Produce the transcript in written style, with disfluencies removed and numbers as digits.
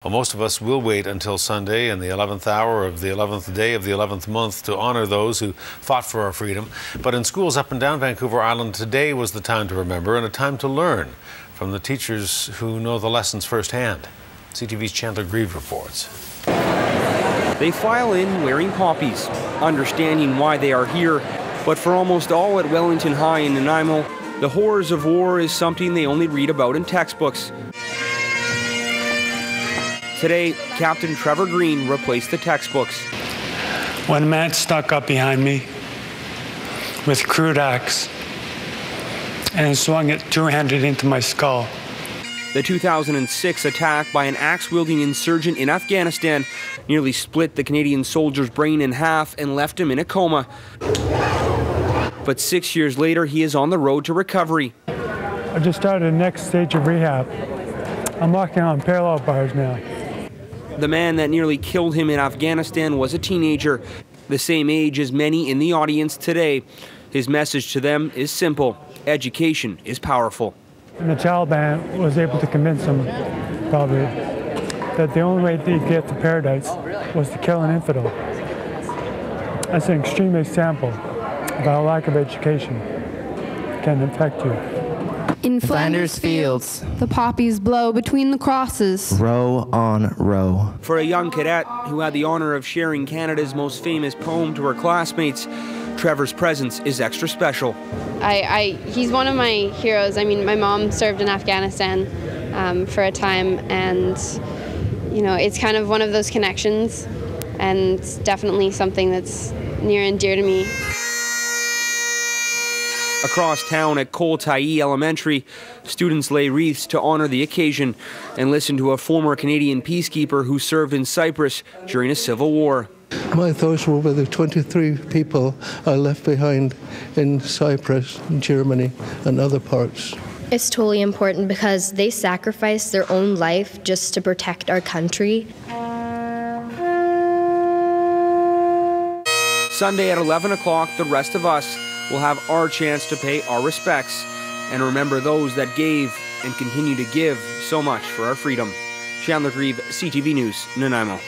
Well, most of us will wait until Sunday and the 11th hour of the 11th day of the 11th month to honor those who fought for our freedom. But in schools up and down Vancouver Island, today was the time to remember and a time to learn from the teachers who know the lessons firsthand. CTV's Chandler Grieve reports. They file in wearing poppies, understanding why they are here. But for almost all at Wellington High in NANAIMO, the horrors of war is something they only read about in textbooks. Today, Captain Trevor Green replaced the textbooks. When a man snuck up behind me with a crude axe and swung it two-handed into my skull. The 2006 attack by an axe-wielding insurgent in Afghanistan nearly split the Canadian soldier's brain in half and left him in a coma. But 6 years later, he is on the road to recovery. I just started the next stage of rehab. I'm walking on parallel bars now. The man that nearly killed him in Afghanistan was a teenager, the same age as many in the audience today. His message to them is simple: education is powerful. And the Taliban was able to convince them, probably, that the only way to get to paradise was to kill an infidel. That's an extreme example of how lack of education can affect you. In Flanders fields, the poppies blow between the crosses. Row on row. For a young cadet who had the honor of sharing Canada's most famous poem to her classmates, Trevor's presence is extra special. He's one of my heroes. I mean, my mom served in Afghanistan for a time, and you know, it's kind of one of those connections, and definitely something that's near and dear to me. Across town at Koltai Elementary, students lay wreaths to honor the occasion and listen to a former Canadian peacekeeper who served in Cyprus during a civil war. My thoughts were with the 23 people I left behind in Cyprus, Germany, and other parts. It's totally important because they sacrificed their own life just to protect our country. Sunday at 11 o'clock, the rest of us will have our chance to pay our respects and remember those that gave and continue to give so much for our freedom. Chandler Grieve, CTV News, NANAIMO.